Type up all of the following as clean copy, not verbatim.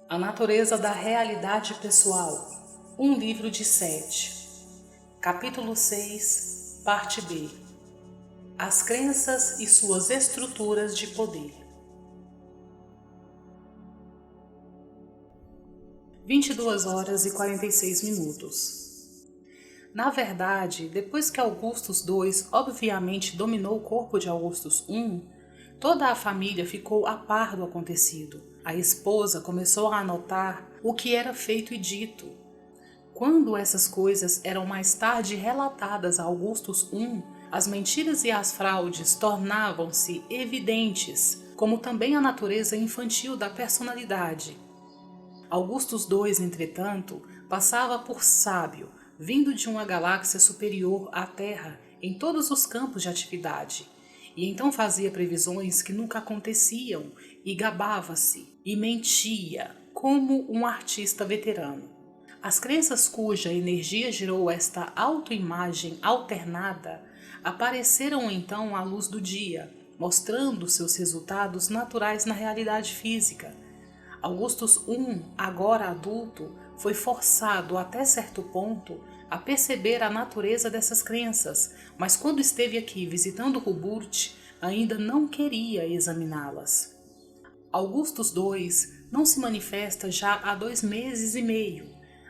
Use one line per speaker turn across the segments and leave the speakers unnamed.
A natureza da realidade pessoal. Um livro de Sete. Capítulo 6, parte B. As crenças e suas estruturas de poder. 22 horas e 46 minutos. Na verdade, depois que Augustus II obviamente dominou o corpo de Augustus I, toda a família ficou a par do acontecido. A esposa começou a anotar o que era feito e dito. Quando essas coisas eram mais tarde relatadas a Augustus I, as mentiras e as fraudes tornavam-se evidentes, como também a natureza infantil da personalidade. Augustus II, entretanto, passava por sábio, vindo de uma galáxia superior à Terra em todos os campos de atividade, e então fazia previsões que nunca aconteciam e gabava-se e mentia como um artista veterano. As crenças cuja energia gerou esta autoimagem alternada apareceram então à luz do dia, mostrando seus resultados naturais na realidade física. Augustus I, agora adulto, foi forçado até certo ponto a perceber a natureza dessas crenças, mas quando esteve aqui visitando Hubert, ainda não queria examiná-las. Augustus II não se manifesta já há 2 meses e meio.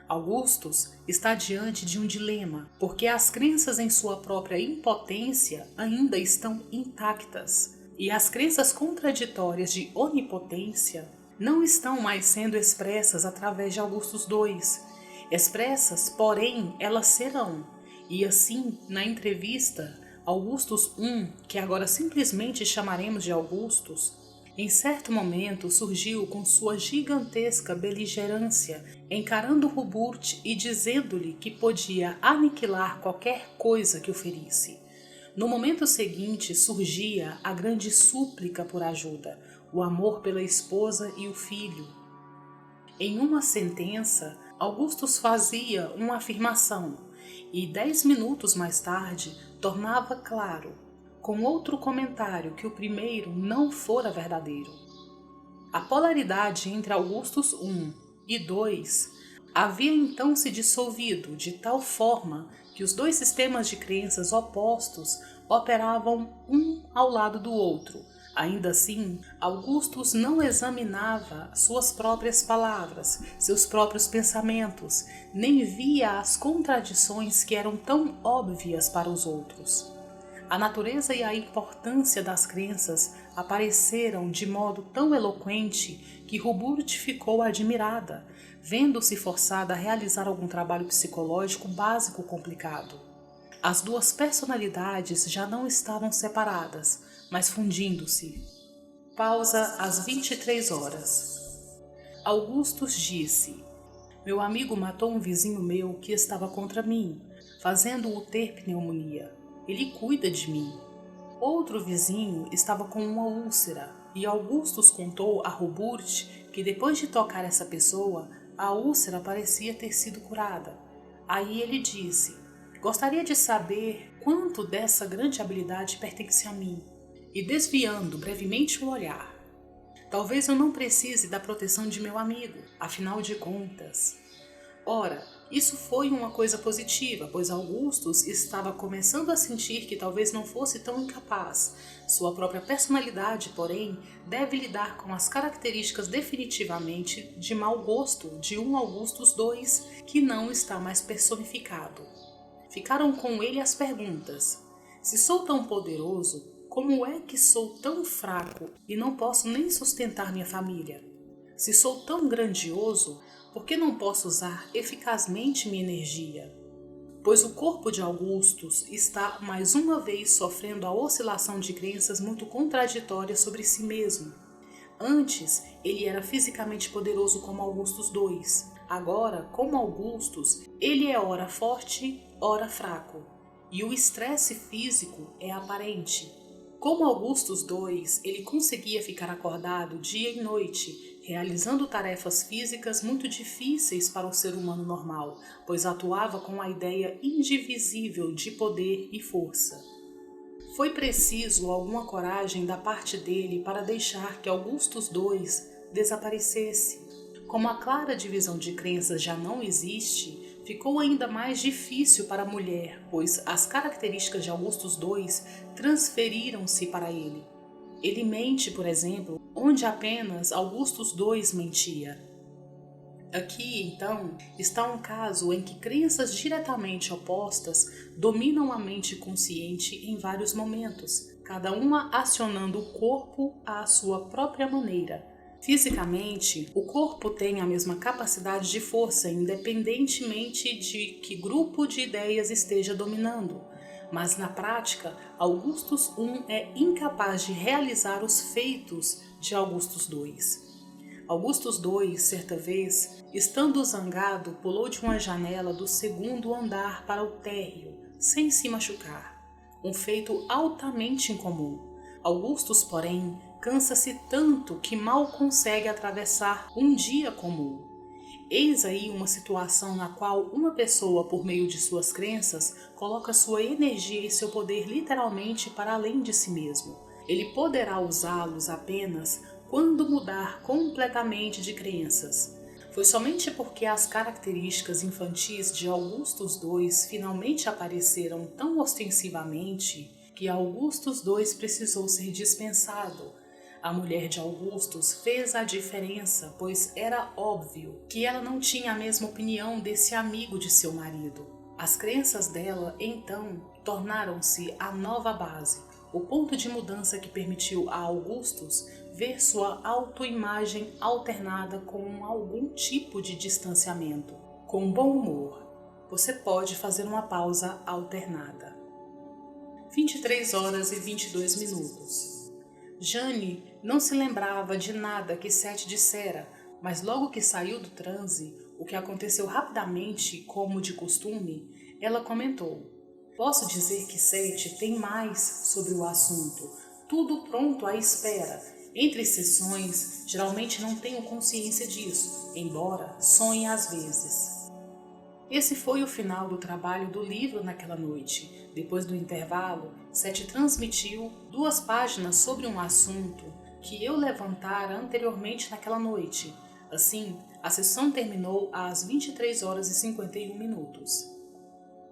Augustus está diante de um dilema, porque as crenças em sua própria impotência ainda estão intactas, e as crenças contraditórias de onipotência não estão mais sendo expressas através de Augustus II. Expressas, porém, elas serão. E assim, na entrevista, Augustus I, que agora simplesmente chamaremos de Augustus, em certo momento surgiu com sua gigantesca beligerância, encarando Hubert e dizendo-lhe que podia aniquilar qualquer coisa que o ferisse. No momento seguinte surgia a grande súplica por ajuda, o amor pela esposa e o filho. Em uma sentença, Augustus fazia uma afirmação e 10 minutos mais tarde tornava claro, com outro comentário, que o primeiro não fora verdadeiro. A polaridade entre Augustus I e II havia então se dissolvido de tal forma que os dois sistemas de crenças opostos operavam um ao lado do outro. Ainda assim, Augustus não examinava suas próprias palavras, seus próprios pensamentos, nem via as contradições que eram tão óbvias para os outros. A natureza e a importância das crenças apareceram de modo tão eloquente que Hubert ficou admirada, vendo-se forçada a realizar algum trabalho psicológico básico complicado. As duas personalidades já não estavam separadas, mas fundindo-se. Pausa às 23 horas. Augustus disse: "Meu amigo matou um vizinho meu que estava contra mim, fazendo-o ter pneumonia. Ele cuida de mim." Outro vizinho estava com uma úlcera e Augustus contou a Hubert que depois de tocar essa pessoa, a úlcera parecia ter sido curada. Aí ele disse: "Gostaria de saber quanto dessa grande habilidade pertence a mim." E desviando brevemente o olhar: "Talvez eu não precise da proteção de meu amigo, afinal de contas." Ora, isso foi uma coisa positiva, pois Augustus estava começando a sentir que talvez não fosse tão incapaz. Sua própria personalidade, porém, deve lidar com as características definitivamente de mau gosto de um Augustus II que não está mais personificado. Ficaram com ele as perguntas: se sou tão poderoso, como é que sou tão fraco e não posso nem sustentar minha família? Se sou tão grandioso, por que não posso usar eficazmente minha energia? Pois o corpo de Augustus está mais uma vez sofrendo a oscilação de crenças muito contraditórias sobre si mesmo. Antes, ele era fisicamente poderoso como Augustus II. Agora, como Augustus, ele é ora forte, ora fraco. E o estresse físico é aparente. Como Augustus II, ele conseguia ficar acordado dia e noite, realizando tarefas físicas muito difíceis para um ser humano normal, pois atuava com a ideia indivisível de poder e força. Foi preciso alguma coragem da parte dele para deixar que Augustus II desaparecesse. Como a clara divisão de crenças já não existe, ficou ainda mais difícil para a mulher, pois as características de Augustus II transferiram-se para ele. Ele mente, por exemplo, onde apenas Augustus II mentia. Aqui, então, está um caso em que crenças diretamente opostas dominam a mente consciente em vários momentos, cada uma acionando o corpo à sua própria maneira. Fisicamente, o corpo tem a mesma capacidade de força, independentemente de que grupo de ideias esteja dominando. Mas na prática, Augustus I é incapaz de realizar os feitos de Augustus II. Augustus II, certa vez, estando zangado, pulou de uma janela do segundo andar para o térreo, sem se machucar. Um feito altamente incomum. Augustus, porém, cansa-se tanto que mal consegue atravessar um dia comum. Eis aí uma situação na qual uma pessoa, por meio de suas crenças, coloca sua energia e seu poder literalmente para além de si mesmo. Ele poderá usá-los apenas quando mudar completamente de crenças. Foi somente porque as características infantis de Augustus II finalmente apareceram tão ostensivamente que Augustus II precisou ser dispensado. A mulher de Augustus fez a diferença, pois era óbvio que ela não tinha a mesma opinião desse amigo de seu marido. As crenças dela, então, tornaram-se a nova base, o ponto de mudança que permitiu a Augustus ver sua autoimagem alternada com algum tipo de distanciamento. Com bom humor, você pode fazer uma pausa alternada. 23 horas e 22 minutos. Jane não se lembrava de nada que Seth dissera, mas logo que saiu do transe, o que aconteceu rapidamente, como de costume, ela comentou: "Posso dizer que Seth tem mais sobre o assunto, tudo pronto à espera. Entre sessões, geralmente não tenho consciência disso, embora sonhe às vezes." Esse foi o final do trabalho do livro naquela noite. Depois do intervalo, Seth transmitiu 2 páginas sobre um assunto que eu levantara anteriormente naquela noite. Assim, a sessão terminou às 23 horas e 51 minutos.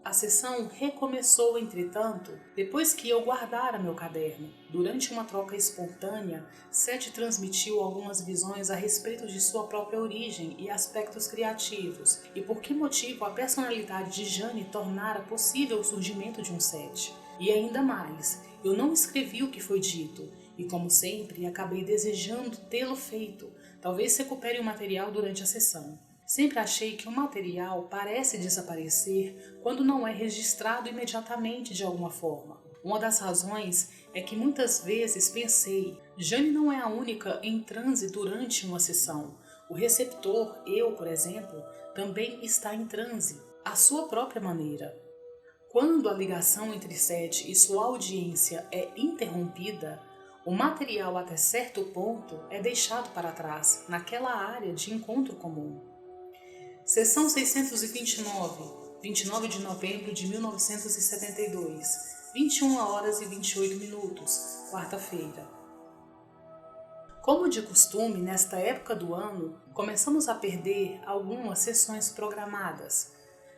A sessão recomeçou, entretanto, depois que eu guardara meu caderno. Durante uma troca espontânea, Seth transmitiu algumas visões a respeito de sua própria origem e aspectos criativos, e por que motivo a personalidade de Jane tornara possível o surgimento de um Seth. E ainda mais, eu não escrevi o que foi dito, e como sempre, acabei desejando tê-lo feito. Talvez recupere o material durante a sessão. Sempre achei que o material parece desaparecer quando não é registrado imediatamente de alguma forma. Uma das razões é que muitas vezes pensei, Jane não é a única em transe durante uma sessão. O receptor, eu, por exemplo, também está em transe, à sua própria maneira. Quando a ligação entre Seth e sua audiência é interrompida, o material até certo ponto é deixado para trás, naquela área de encontro comum. Sessão 629, 29 de novembro de 1972, 21 horas e 28 minutos, quarta-feira. Como de costume, nesta época do ano, começamos a perder algumas sessões programadas.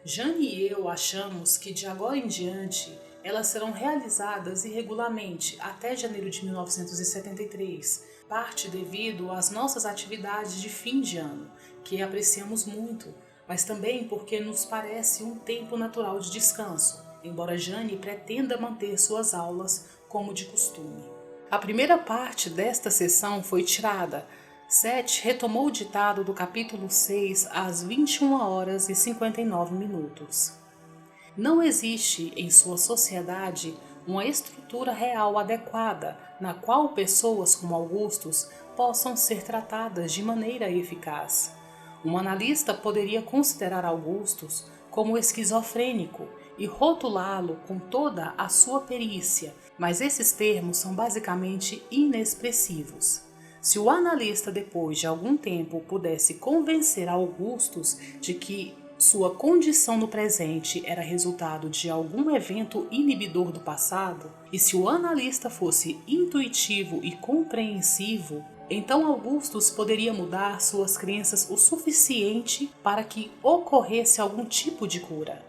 Jane e eu achamos que de agora em diante elas serão realizadas irregularmente até janeiro de 1973, parte devido às nossas atividades de fim de ano, que apreciamos muito, mas também porque nos parece um tempo natural de descanso, embora Jane pretenda manter suas aulas como de costume. A primeira parte desta sessão foi tirada. Seth retomou o ditado do capítulo 6 às 21 horas e 59 minutos. Não existe em sua sociedade uma estrutura real adequada na qual pessoas como Augustus possam ser tratadas de maneira eficaz. Um analista poderia considerar Augustus como esquizofrênico e rotulá-lo com toda a sua perícia, mas esses termos são basicamente inexpressivos. Se o analista, depois de algum tempo, pudesse convencer Augustus de que sua condição no presente era resultado de algum evento inibidor do passado, e se o analista fosse intuitivo e compreensivo, Então Augustus poderia mudar suas crenças o suficiente para que ocorresse algum tipo de cura.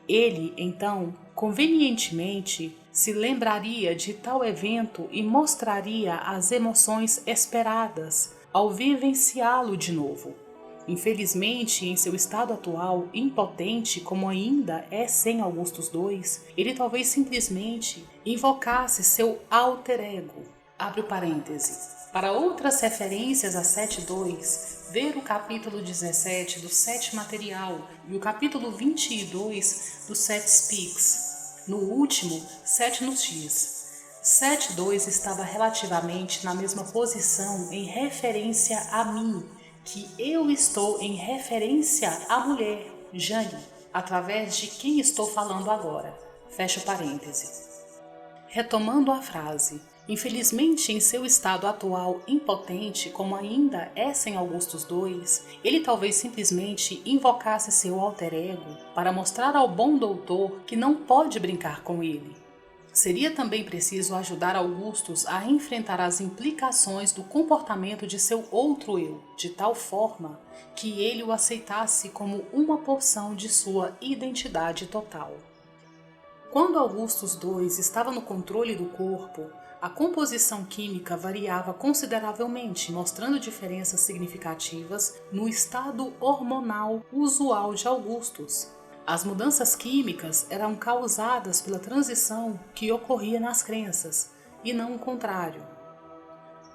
Ele, então, convenientemente, se lembraria de tal evento e mostraria as emoções esperadas ao vivenciá-lo de novo. Infelizmente, em seu estado atual, impotente como ainda é sem Augustus II, ele talvez simplesmente invocasse seu alter ego. Abre o parêntese. Para outras referências a 7.2, ver o capítulo 17 do Sete Material e o capítulo 22 do Sete Speaks. No último, 7 nos diz. 7.2 estava relativamente na mesma posição em referência a mim, que eu estou em referência à mulher, Jane, através de quem estou falando agora. Fecha o parêntese. Retomando a frase, infelizmente em seu estado atual impotente, como ainda é sem Augustus II, ele talvez simplesmente invocasse seu alter ego para mostrar ao bom doutor que não pode brincar com ele. Seria também preciso ajudar Augustus a enfrentar as implicações do comportamento de seu outro eu, de tal forma que ele o aceitasse como uma porção de sua identidade total. Quando Augustus II estava no controle do corpo, a composição química variava consideravelmente, mostrando diferenças significativas no estado hormonal usual de Augustus. As mudanças químicas eram causadas pela transição que ocorria nas crenças, e não o contrário.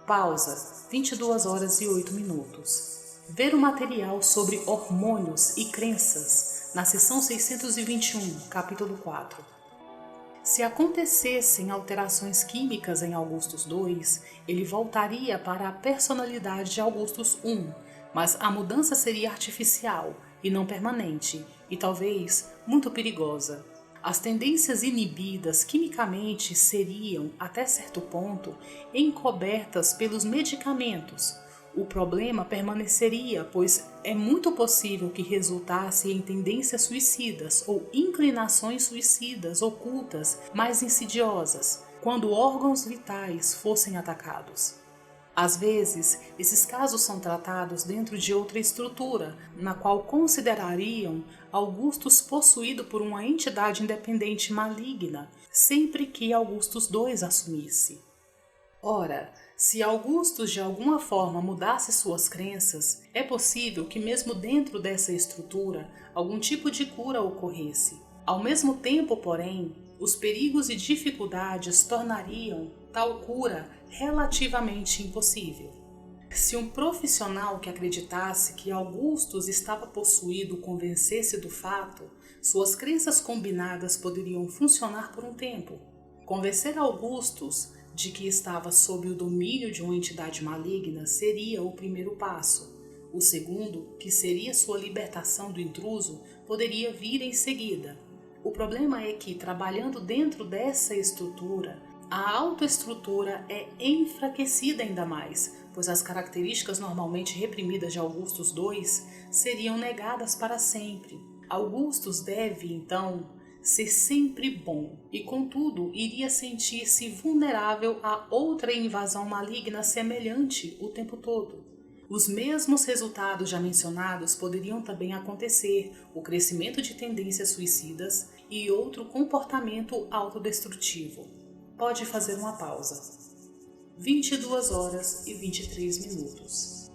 Pausa, 22 horas e 8 minutos. Ver o material sobre hormônios e crenças, na seção 621, capítulo 4. Se acontecessem alterações químicas em Augustus II, ele voltaria para a personalidade de Augustus I, mas a mudança seria artificial e não permanente, e talvez muito perigosa. As tendências inibidas quimicamente seriam, até certo ponto, encobertas pelos medicamentos. O problema permaneceria, pois é muito possível que resultasse em tendências suicidas ou inclinações suicidas ocultas mais insidiosas, quando órgãos vitais fossem atacados. Às vezes, esses casos são tratados dentro de outra estrutura, na qual considerariam Augustus possuído por uma entidade independente maligna, sempre que Augustus II assumisse. Ora, se Augustus de alguma forma mudasse suas crenças, é possível que mesmo dentro dessa estrutura algum tipo de cura ocorresse. Ao mesmo tempo, porém, os perigos e dificuldades tornariam tal cura relativamente impossível. Se um profissional que acreditasse que Augustus estava possuído convencesse do fato, suas crenças combinadas poderiam funcionar por um tempo. Convencer Augustus de que estava sob o domínio de uma entidade maligna seria o primeiro passo. O segundo, que seria sua libertação do intruso, poderia vir em seguida. O problema é que, trabalhando dentro dessa estrutura, a autoestrutura é enfraquecida ainda mais, pois as características normalmente reprimidas de Augustus II seriam negadas para sempre. Augustus deve, então, ser sempre bom e, contudo, iria sentir-se vulnerável a outra invasão maligna semelhante o tempo todo. Os mesmos resultados já mencionados poderiam também acontecer: o crescimento de tendências suicidas e outro comportamento autodestrutivo. Pode fazer uma pausa. 22 horas e 23 minutos.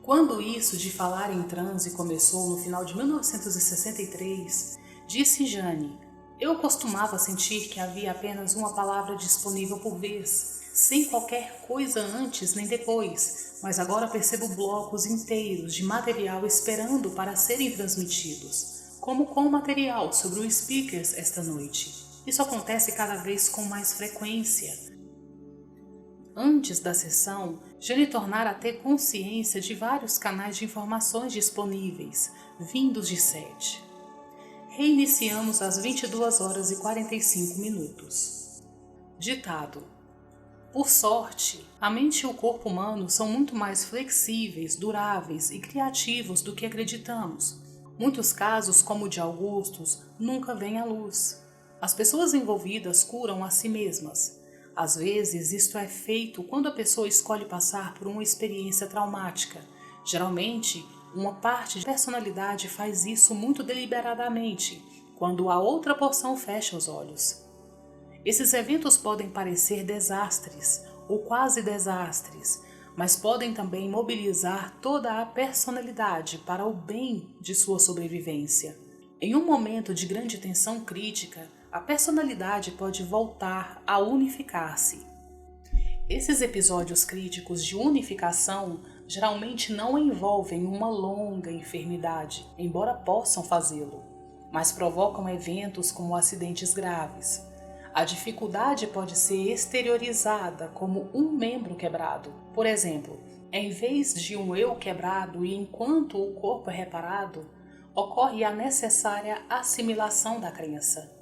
Quando isso de falar em transe começou no final de 1963, disse Jane: eu costumava sentir que havia apenas uma palavra disponível por vez, sem qualquer coisa antes nem depois, mas agora percebo blocos inteiros de material esperando para serem transmitidos, como com o material sobre o Speakers esta noite. Isso acontece cada vez com mais frequência. Antes da sessão, Jane tornara a ter consciência de vários canais de informações disponíveis, vindos de Sete. Reiniciamos às 22 horas e 45 minutos. Ditado: por sorte, a mente e o corpo humano são muito mais flexíveis, duráveis e criativos do que acreditamos. Muitos casos, como o de Augustus, nunca vêm à luz. As pessoas envolvidas curam a si mesmas. Às vezes, isto é feito quando a pessoa escolhe passar por uma experiência traumática. Geralmente, uma parte de personalidade faz isso muito deliberadamente, quando a outra porção fecha os olhos. Esses eventos podem parecer desastres ou quase desastres, mas podem também mobilizar toda a personalidade para o bem de sua sobrevivência. Em um momento de grande tensão crítica, a personalidade pode voltar a unificar-se. Esses episódios críticos de unificação geralmente não envolvem uma longa enfermidade, embora possam fazê-lo, mas provocam eventos como acidentes graves. A dificuldade pode ser exteriorizada como um membro quebrado. Por exemplo, em vez de um eu quebrado e enquanto o corpo é reparado, ocorre a necessária assimilação da crença.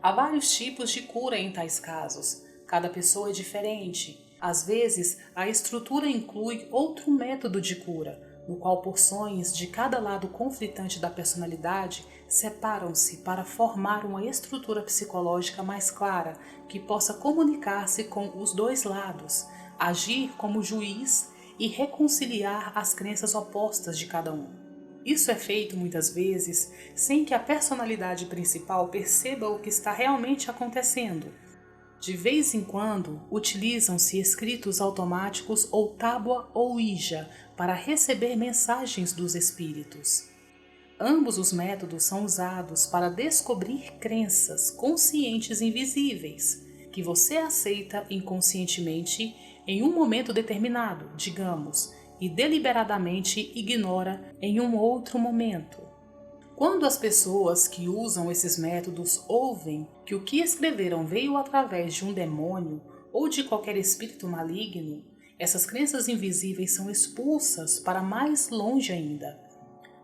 Há vários tipos de cura em tais casos. Cada pessoa é diferente. Às vezes, a estrutura inclui outro método de cura, no qual porções de cada lado conflitante da personalidade separam-se para formar uma estrutura psicológica mais clara que possa comunicar-se com os dois lados, agir como juiz e reconciliar as crenças opostas de cada um. Isso é feito muitas vezes sem que a personalidade principal perceba o que está realmente acontecendo. De vez em quando, utilizam-se escritos automáticos ou tábua ou Ouija para receber mensagens dos espíritos. Ambos os métodos são usados para descobrir crenças conscientes invisíveis, que você aceita inconscientemente em um momento determinado, digamos, e deliberadamente ignora em um outro momento. Quando as pessoas que usam esses métodos ouvem que o que escreveram veio através de um demônio ou de qualquer espírito maligno, essas crenças invisíveis são expulsas para mais longe ainda.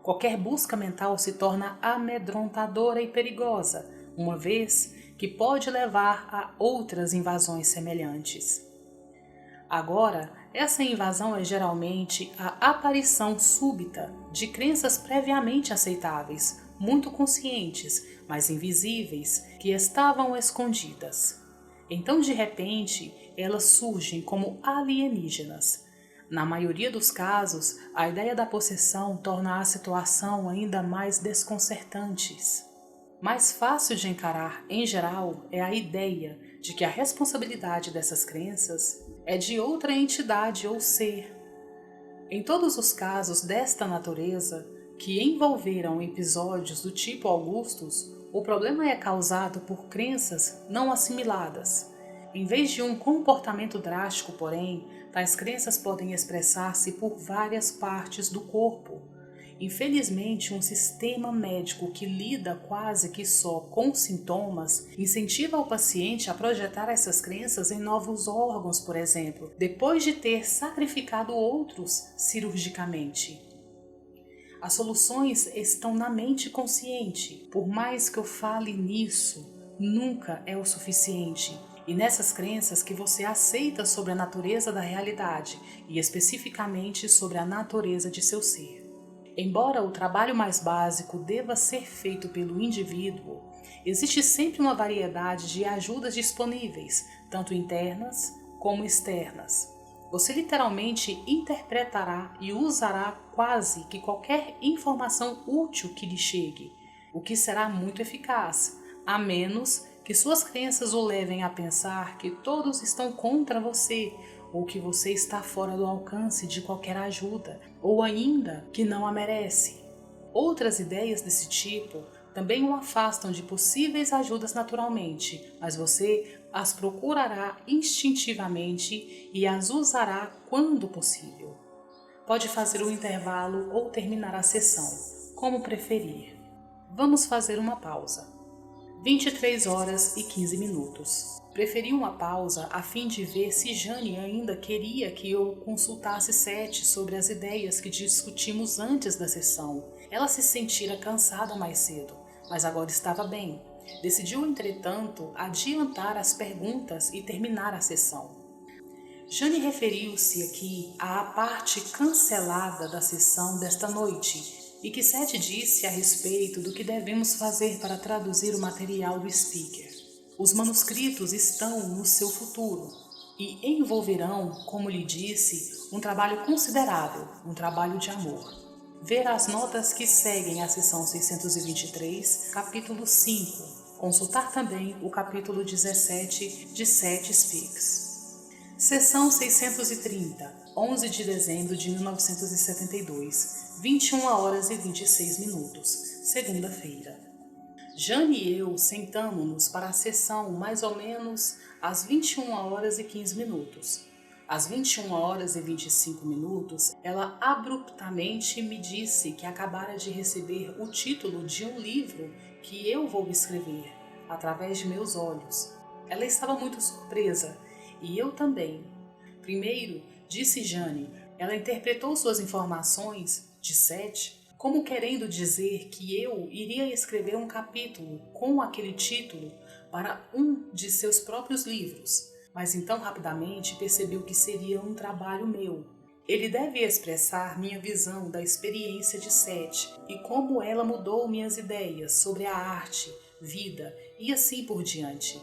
Qualquer busca mental se torna amedrontadora e perigosa, uma vez que pode levar a outras invasões semelhantes. Agora, essa invasão é geralmente a aparição súbita de crenças previamente aceitáveis, muito conscientes, mas invisíveis, que estavam escondidas. Então, de repente, elas surgem como alienígenas. Na maioria dos casos, a ideia da possessão torna a situação ainda mais desconcertante. Mais fácil de encarar, em geral, é a ideia de que a responsabilidade dessas crenças é de outra entidade ou ser. Em todos os casos desta natureza, que envolveram episódios do tipo Augustus, o problema é causado por crenças não assimiladas. Em vez de um comportamento drástico, porém, tais crenças podem expressar-se por várias partes do corpo. Infelizmente, um sistema médico que lida quase que só com sintomas incentiva o paciente a projetar essas crenças em novos órgãos, por exemplo, depois de ter sacrificado outros cirurgicamente. As soluções estão na mente consciente. Por mais que eu fale nisso, nunca é o suficiente. E nessas crenças que você aceita sobre a natureza da realidade e especificamente sobre a natureza de seu ser. Embora o trabalho mais básico deva ser feito pelo indivíduo, existe sempre uma variedade de ajudas disponíveis, tanto internas como externas. Você literalmente interpretará e usará quase que qualquer informação útil que lhe chegue, o que será muito eficaz, a menos que suas crenças o levem a pensar que todos estão contra você, ou que você está fora do alcance de qualquer ajuda, ou ainda que não a merece. Outras ideias desse tipo também o afastam de possíveis ajudas naturalmente, mas você as procurará instintivamente e as usará quando possível. Pode fazer um intervalo ou terminar a sessão, como preferir. Vamos fazer uma pausa. 23 horas e 15 minutos. Preferi uma pausa a fim de ver se Jane ainda queria que eu consultasse Seth sobre as ideias que discutimos antes da sessão. Ela se sentira cansada mais cedo, mas agora estava bem. Decidiu, entretanto, adiantar as perguntas e terminar a sessão. Jane referiu-se aqui à parte cancelada da sessão desta noite e que Seth disse a respeito do que devemos fazer para traduzir o material do speaker. Os manuscritos estão no seu futuro e envolverão, como lhe disse, um trabalho considerável, um trabalho de amor. Ver as notas que seguem a seção 623, capítulo 5. Consultar também o capítulo 17 de Sete Speaks. Seção 630, 11 de dezembro de 1972, 21 horas e 26 minutos, segunda-feira. Jane e eu sentamo-nos para a sessão mais ou menos às 21 horas e 15 minutos. Às 21 horas e 25 minutos, ela abruptamente me disse que acabara de receber o título de um livro que eu vou escrever, através de meus olhos. Ela estava muito surpresa, e eu também. Primeiro, disse Jane, ela interpretou suas informações de Sete como querendo dizer que eu iria escrever um capítulo com aquele título para um de seus próprios livros, mas então rapidamente percebeu que seria um trabalho meu. Ele deve expressar minha visão da experiência de Sete e como ela mudou minhas ideias sobre a arte, vida e assim por diante.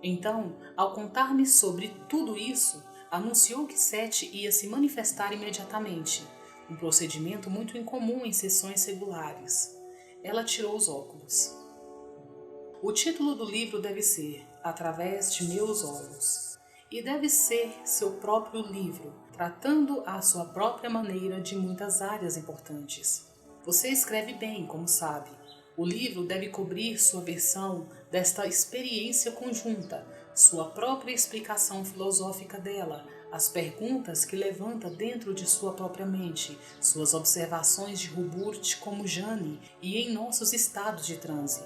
Então, ao contar-me sobre tudo isso, anunciou que Sete ia se manifestar imediatamente, um procedimento muito incomum em sessões regulares. Ela tirou os óculos. O título do livro deve ser Através de Meus Olhos, e deve ser seu próprio livro, tratando à sua própria maneira de muitas áreas importantes. Você escreve bem, como sabe. O livro deve cobrir sua versão desta experiência conjunta, sua própria explicação filosófica dela, as perguntas que levanta dentro de sua própria mente, suas observações de Hubert como Jane e em nossos estados de transe.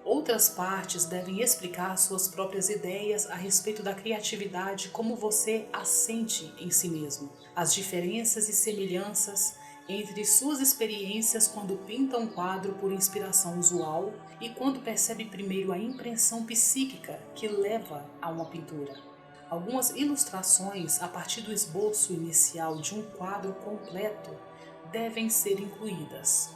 Outras partes devem explicar suas próprias ideias a respeito da criatividade como você a sente em si mesmo, as diferenças e semelhanças entre suas experiências quando pinta um quadro por inspiração usual e quando percebe primeiro a impressão psíquica que leva a uma pintura. Algumas ilustrações a partir do esboço inicial de um quadro completo devem ser incluídas.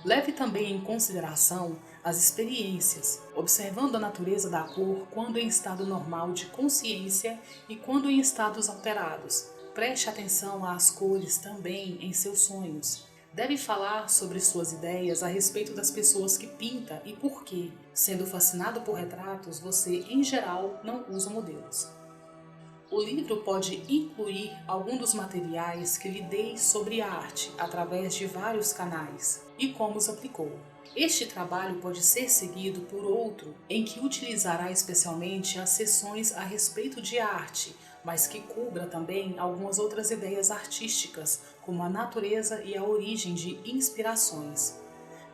Leve também em consideração as experiências, observando a natureza da cor quando em estado normal de consciência e quando em estados alterados. Preste atenção às cores também em seus sonhos. Deve falar sobre suas ideias a respeito das pessoas que pinta e por que, sendo fascinado por retratos, você, em geral, não usa modelos. O livro pode incluir algum dos materiais que lhe dei sobre arte através de vários canais e como os aplicou. Este trabalho pode ser seguido por outro em que utilizará especialmente as sessões a respeito de arte, mas que cubra também algumas outras ideias artísticas, como a natureza e a origem de inspirações.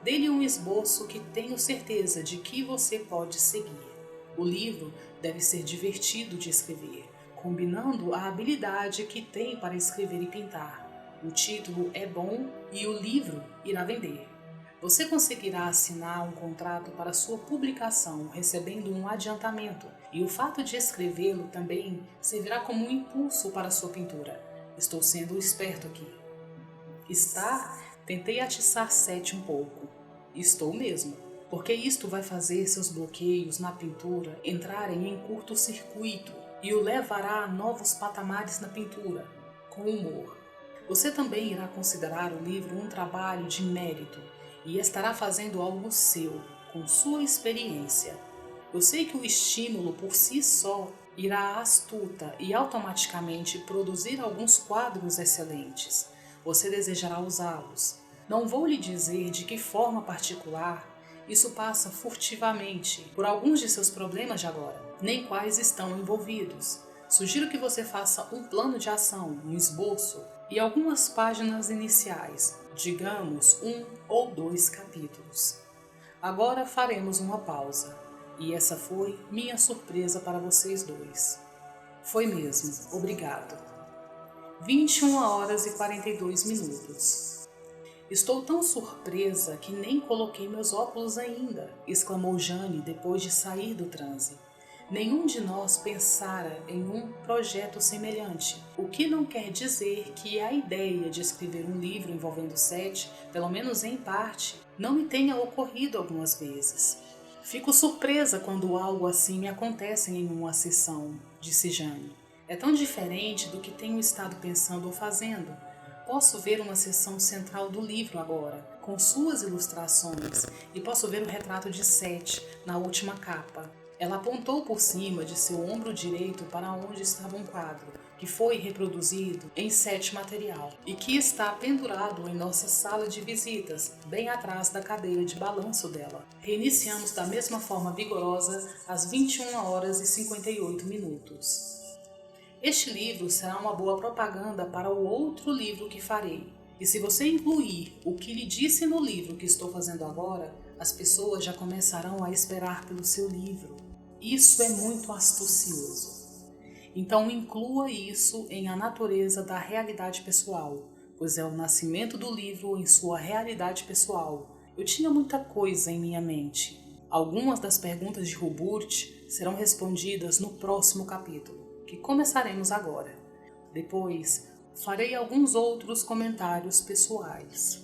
Dê-lhe um esboço que tenho certeza de que você pode seguir. O livro deve ser divertido de escrever, combinando a habilidade que tem para escrever e pintar. O título é bom e o livro irá vender. Você conseguirá assinar um contrato para sua publicação, recebendo um adiantamento, e o fato de escrevê-lo também servirá como um impulso para sua pintura. Estou sendo esperto aqui. Está? Tentei atiçar Sete um pouco. Estou mesmo, porque isto vai fazer seus bloqueios na pintura entrarem em curto-circuito e o levará a novos patamares na pintura, com humor. Você também irá considerar o livro um trabalho de mérito e estará fazendo algo seu, com sua experiência. Eu sei que o estímulo por si só irá astuta e automaticamente produzir alguns quadros excelentes. Você desejará usá-los. Não vou lhe dizer de que forma particular. Isso passa furtivamente por alguns de seus problemas de agora, nem quais estão envolvidos. Sugiro que você faça um plano de ação, um esboço e algumas páginas iniciais, digamos 1 ou 2 capítulos. Agora faremos uma pausa, e essa foi minha surpresa para vocês dois. Foi mesmo, obrigado. 21 horas e 42 minutos. Estou tão surpresa que nem coloquei meus óculos ainda, exclamou Jane depois de sair do transe. Nenhum de nós pensara em um projeto semelhante, o que não quer dizer que a ideia de escrever um livro envolvendo Sete, pelo menos em parte, não me tenha ocorrido algumas vezes. Fico surpresa quando algo assim me acontece em uma sessão, disse Jane. É tão diferente do que tenho estado pensando ou fazendo. Posso ver uma seção central do livro agora, com suas ilustrações, e posso ver o retrato de Seth na última capa. Ela apontou por cima de seu ombro direito para onde estava um quadro, que foi reproduzido em set material e que está pendurado em nossa sala de visitas, bem atrás da cadeira de balanço dela. Reiniciamos da mesma forma vigorosa às 21h58. Este livro será uma boa propaganda para o outro livro que farei. E se você incluir o que lhe disse no livro que estou fazendo agora, as pessoas já começarão a esperar pelo seu livro. Isso é muito astucioso. Então inclua isso em A Natureza da Realidade Pessoal, pois é o nascimento do livro em sua realidade pessoal. Eu tinha muita coisa em minha mente. Algumas das perguntas de Hubert serão respondidas no próximo capítulo, que começaremos agora. Depois, farei alguns outros comentários pessoais.